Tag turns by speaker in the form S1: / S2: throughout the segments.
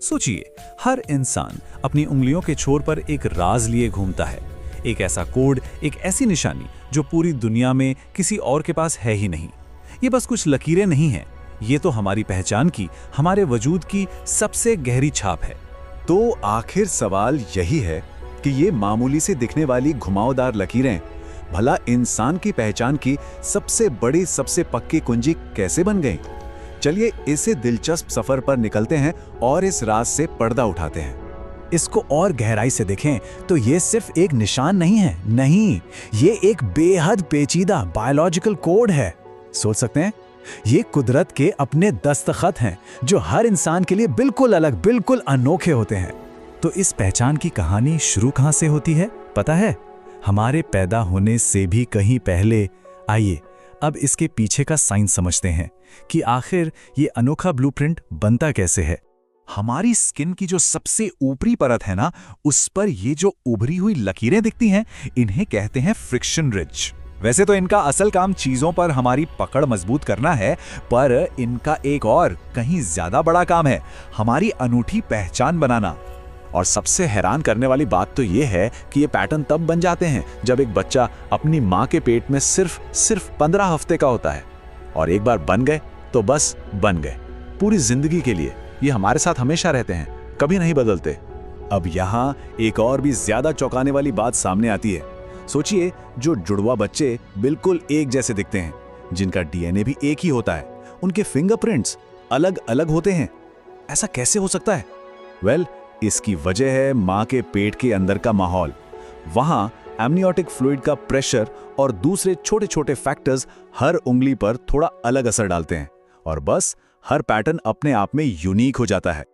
S1: सोचिए, हर इंसान अपनी उंगलियों के छोर पर एक राज लिए घूमता है। एक ऐसा कोड, एक ऐसी निशानी जो पूरी दुनिया में किसी और के पास है ही नहीं। ये बस कुछ लकीरें नहीं हैं, ये तो हमारी पहचान की, हमारे वजूद की सबसे गहरी छाप है।
S2: तो आखिर सवाल यही है कि ये मामूली से दिखने वाली घुमावदार लकीरें भला इंसान की पहचान की सबसे बड़ी, सबसे पक्की कुंजी कैसे बन गईं? चलिए इसे दिलचस्प सफर पर निकलते हैं और इस राज से पर्दा उठाते हैं।
S1: इसको और गहराई से देखें तो ये सिर्फ एक निशान नहीं है, नहीं, ये एक बेहद पेचीदा बायोलॉजिकल कोड है। सोच सकते हैं, ये कुदरत के अपने दस्तखत हैं जो हर इंसान के लिए बिल्कुल अलग, बिल्कुल अनोखे होते हैं। तो इस पहचान की कहानी शुरू कहां से होती है पता है? हमारे पैदा होने से भी कहीं पहले। आइए अब इसके पीछे का साइंस समझते हैं कि आखिर ये अनोखा ब्लूप्रिंट बनता कैसे है।
S2: हमारी स्किन की जो सबसे ऊपरी परत है ना, उस पर ये जो उभरी हुई लकीरें दिखती हैं, इन्हें कहते हैं फ्रिक्शन रिज। वैसे तो इनका असल काम चीजों पर हमारी पकड़ मजबूत करना है, पर इनका एक और कहीं ज्यादा बड़ा काम है, हमारी अनूठी पहचान बनाना। और सबसे हैरान करने वाली बात तो ये है कि ये पैटर्न तब बन जाते हैं जब एक बच्चा अपनी माँ के पेट में सिर्फ 15 हफ्ते का होता है। और एक बार बन गए तो बस बन गए, पूरी जिंदगी के लिए ये हमारे साथ हमेशा रहते हैं, कभी नहीं बदलते। अब यहाँ एक और भी ज्यादा चौंकाने वाली बात सामने आती है। सोचिए, जो जुड़वा बच्चे बिल्कुल एक जैसे दिखते हैं, जिनका डीएनए भी एक ही होता है, उनके फिंगरप्रिंट्स अलग अलग होते हैं। ऐसा कैसे हो सकता है? वेल, इसकी वजह है माँ के पेट के अंदर का माहौल। वहां एमनियोटिक फ्लूइड का प्रेशर और दूसरे छोटे छोटे फैक्टर्स हर उंगली पर थोड़ा अलग असर डालते हैं, और बस हर पैटर्न अपने आप में यूनिक हो जाता है।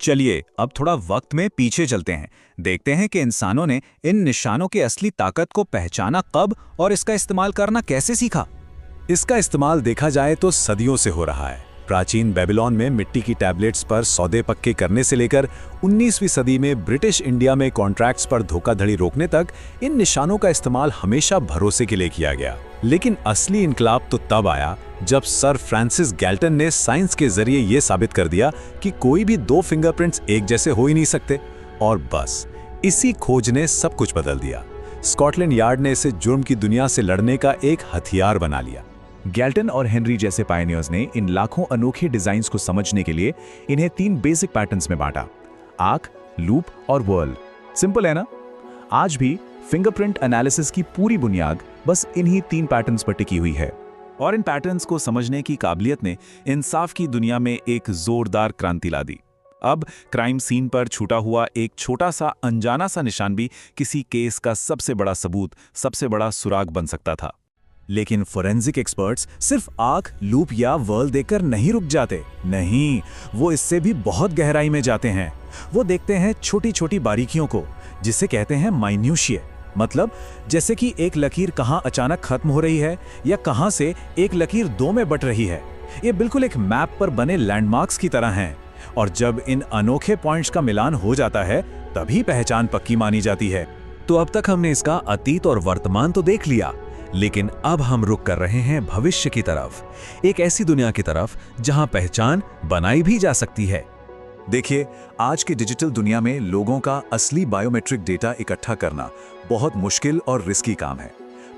S1: चलिए अब थोड़ा वक्त में पीछे चलते हैं, देखते हैं कि इंसानों ने इन निशानों की असली ताकत को पहचाना कब और इसका इस्तेमाल करना कैसे सीखा।
S2: इसका इस्तेमाल देखा जाए तो सदियों से हो रहा है। प्राचीन बेबीलोन में मिट्टी की टैबलेट्स पर सौदे पक्के करने से लेकर 19वीं सदी में ब्रिटिश इंडिया में कॉन्ट्रैक्ट्स पर धोखाधड़ी रोकने तक इन निशानों का इस्तेमाल हमेशा भरोसे के लिए किया गया। लेकिन असली इनकलाब तो तब आया जब सर फ्रांसिस गैल्टन ने साइंस के जरिए यह साबित कर दिया कि कोई भी दो फिंगरप्रिंट्स एक जैसे हो ही नहीं सकते। और बस इसी खोज ने सब कुछ बदल दिया। स्कॉटलैंड यार्ड ने इसे जुर्म की दुनिया से लड़ने का एक हथियार बना लिया। गैल्टन और हेनरी जैसे पायनियर्स ने इन लाखों अनोखे डिजाइन्स को समझने के लिए इन्हें 3 बेसिक पैटर्न्स में बांटा: आर्क, लूप और व्हर्ल। सिंपल है ना? आज भी फिंगरप्रिंट एनालिसिस की पूरी बुनियाद बस इन्हीं 3 पैटर्न्स पर टिकी हुई है। और इन पैटर्न्स को समझने की काबिलियत ने इंसाफ की दुनिया में एक जोरदार क्रांति ला दी। अब क्राइम सीन पर छूटा हुआ एक छोटा सा अनजाना सा निशान भी किसी केस का सबसे बड़ा सबूत, सबसे बड़ा सुराग बन सकता था।
S1: लेकिन फोरेंसिक एक्सपर्ट्स सिर्फ आंख, लूप या वर्ल देखकर नहीं रुक जाते। नहीं, वो इससे भी बहुत गहराई में जाते हैं। वो देखते हैं छोटी छोटी बारीकियों को, जिसे कहते हैं माइन्यूशिया। मतलब जैसे कि एक लकीर कहाँ अचानक खत्म हो रही है या कहाँ से एक लकीर 2 में बट रही है। ये बिल्कुल एक मैप पर बने लैंडमार्क्स की तरह हैं। और जब इन अनोखे पॉइंट्स का मिलान हो जाता है, तभी पहचान पक्की मानी जाती है। तो अब तक हमने इसका अतीत और वर्तमान तो देख लिया, लेकिन अब हम रुक कर रहे हैं भविष्य की तरफ, एक ऐसी दुनिया की तरफ जहां पहचान बनाई भी जा सकती है।
S2: देखिए, आज की डिजिटल दुनिया में लोगों का असली बायोमेट्रिक डेटा इकट्ठा करना बहुत मुश्किल और रिस्की काम है।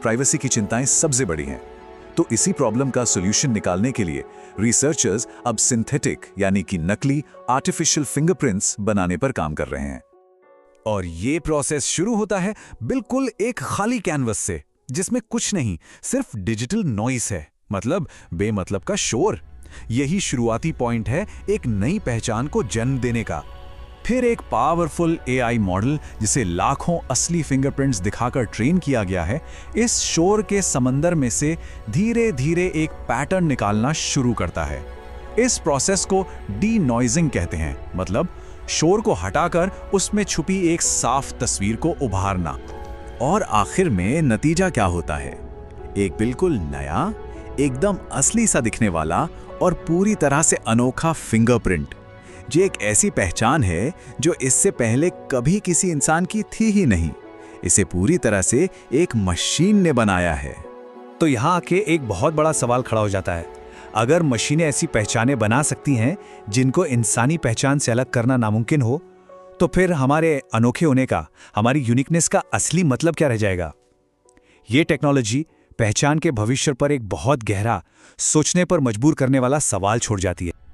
S2: प्राइवेसी की चिंताएं सबसे बड़ी हैं। तो इसी प्रॉब्लम का सॉल्यूशन निकालने के लिए रिसर्चर्स अब सिंथेटिक यानी कि नकली आर्टिफिशियल फिंगरप्रिंट्स बनाने पर काम कर रहे हैं।
S1: और ये प्रोसेस शुरू होता है बिल्कुल एक खाली कैनवस से, जिसमें कुछ नहीं, सिर्फ डिजिटल नॉइस है, मतलब बेमतलब का शोर। यही शुरुआती पॉइंट है एक नई पहचान को जन्म देने का। फिर एक पावरफुल एआई मॉडल, जिसे लाखों असली फिंगरप्रिंट्स दिखाकर ट्रेन किया गया है, इस शोर के समंदर में से धीरे धीरे एक पैटर्न निकालना शुरू करता है। इस प्रोसेस को डी-नॉइजिंग कहते हैं, मतलब शोर को हटाकर उसमें छुपी एक साफ तस्वीर को उभारना। और आखिर में नतीजा क्या होता है? एक बिल्कुल नया, एकदम असली सा दिखने वाला और पूरी तरह से अनोखा फिंगरप्रिंट। ये एक ऐसी पहचान है जो इससे पहले कभी किसी इंसान की थी ही नहीं। इसे पूरी तरह से एक मशीन ने बनाया है।
S3: तो यहाँ आके एक बहुत बड़ा सवाल खड़ा हो जाता है।
S2: अगर मशीनें ऐसी पहचानें बना सकती हैं जिनको इंसानी पहचान से अलग करना नामुमकिन हो, तो फिर हमारे अनोखे होने का, हमारी यूनिकनेस का असली मतलब क्या रह जाएगा? ये टेक्नोलॉजी पहचान के भविष्य पर एक बहुत गहरा, सोचने पर मजबूर करने वाला सवाल छोड़ जाती है।